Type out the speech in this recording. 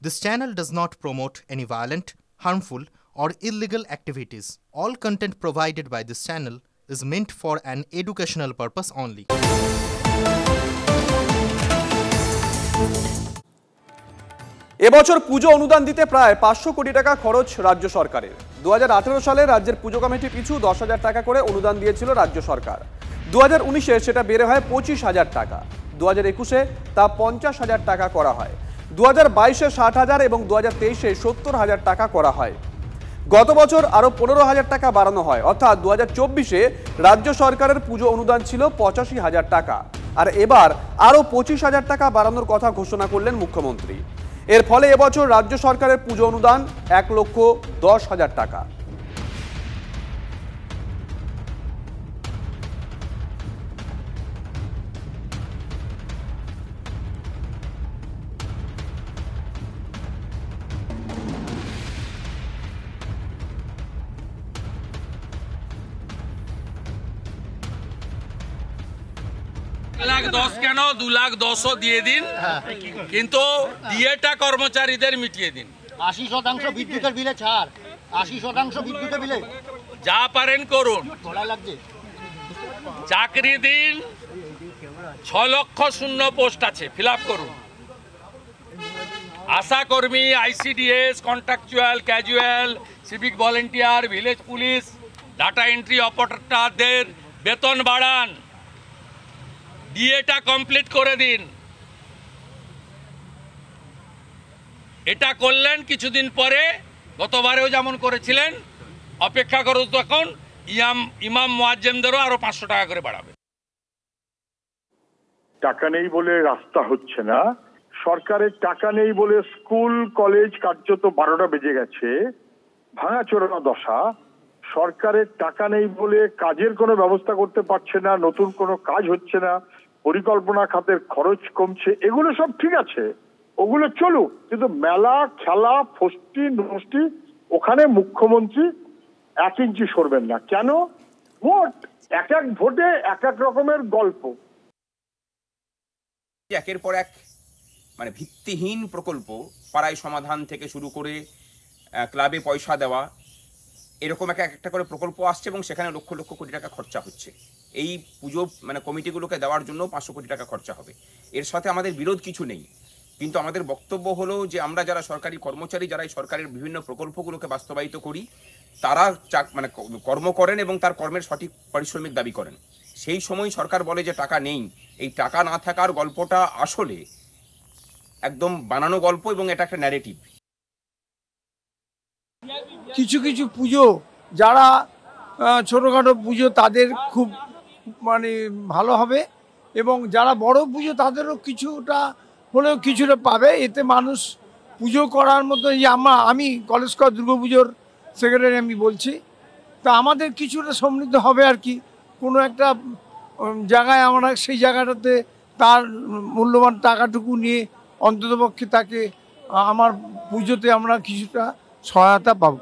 This channel does not promote any violent, harmful, or illegal activities. All content provided by this channel is meant for an educational purpose only. এবছর পুজো অনুদান দিতে প্রায় 500 কোটি টাকা খরচ রাজ্য সরকারের। 2018 সালে রাজ্যের পুজো কমিটি পিছু 10,000 টাকা করে অনুদান দিয়েছিল রাজ্য সরকার। 2019-এ সেটা বেড়ে হয় 25,000 টাকা। 2021-এ তা 50,000 টাকা করা হয়। 2022-এ 60,000 এবং 2023-এ 70,000 টাকা করা হয়। গত বছর আরও 15,000 টাকা বাড়ানো হয়, অর্থাৎ 2024-এ রাজ্য সরকারের পুজো অনুদান ছিল 85,000 টাকা। আর এবার আরও 25,000 টাকা বাড়ানোর কথা ঘোষণা করলেন মুখ্যমন্ত্রী। এর ফলে এবছর রাজ্য সরকারের পুজো অনুদান 1,10,000 টাকা। $1,10,000 কেন 2,10,000 দিয়ে দিন, কিন্তু দিয়েটা কর্মচারীদের মিটিয়ে দিন। 80% বিদ্যুতের বিলে ছাড়, 80% বিদ্যুতের বিলে যা পারেন করুন। লাগছে চাকরি দিন, 6 লক্ষ শূন্য পোস্ট আছে, ফিল আপ করুন। আশা কর্মী, ICDS, contractual, casual, civic volunteer, village police, data entry অপারেটরদের বেতন বাড়ান, ডিএটা কমপ্লিট করে দিন। এটা করলেন, কিছুদিন পরে গতবারেও যেমন করেছিলেন অপেক্ষা করুন, তখন ইমাম মুয়াজ্জিমদেরও আরো 500 টাকা করে বাড়াবে। টাকা নেই বলে রাস্তা হচ্ছে না, সরকারের টাকা নেই বলে স্কুল কলেজ কার্যত 12টা বেজে গেছে, ভাঙাচোরা দশা। সরকারের টাকা নেই বলে কাজের কোনো ব্যবস্থা করতে পারছে না, নতুন কোনো কাজ হচ্ছে না, পরিকল্পনা খাতের খরচ কমছে। এগুলো সব ঠিক আছে, ওগুলো চলুক, কিন্তু মেলা, খেলা, ফষ্টি নষ্টি, ওখানে মুখ্যমন্ত্রী 1 ইঞ্চি সরবেন না। কেন? ভোট, এক এক ভোটে এক এক রকমের গল্প। একের পর এক মানে ভিত্তিহীন প্রকল্প, পাড়ায় সমাধান থেকে শুরু করে ক্লাবে পয়সা দেওয়া, এরকম একটা করে প্রকল্প আসছে এবং সেখানে লক্ষ লক্ষ কোটি টাকা খরচা হচ্ছে। এই পুজো মানে কমিটিগুলোকে দেওয়ার জন্য 500 কোটি টাকা খরচা হবে। এর সাথে আমাদের বিরোধ কিছু নেই, কিন্তু আমাদের বক্তব্য হলো যে আমরা যারা সরকারি কর্মচারী, যারা এই সরকারের বিভিন্ন প্রকল্পগুলোকে বাস্তবায়িত করি, তারা মানে কর্ম করেন এবং তার কর্মের সঠিক পারিশ্রমিক দাবি করেন। সেই সময় সরকার বলে যে টাকা নেই। এই টাকা না থাকার গল্পটা আসলে একদম বানানো গল্প এবং এটা একটা ন্যারেটিভ। কিছু কিছু পুজো, যারা ছোটোখাটো পুজো তাদের খুব মানে ভালো হবে, এবং যারা বড় পুজো তাদেরও কিছুটা হলেও কিছুটা পাবে। এতে মানুষ পুজো করার মতো, এই আমি কলেজ স্কোয়ার দুর্গাপুজোর সেক্রেটারি, আমি বলছি, তা আমাদের কিছুটা সমৃদ্ধ হবে আর কি। কোনো একটা জায়গায় আমরা সেই জায়গাটাতে তার মূল্যবান টাকাটুকু নিয়ে অন্ততপক্ষে তাকে আমার পুজোতে আমরা কিছুটা সহায়তা পাবো।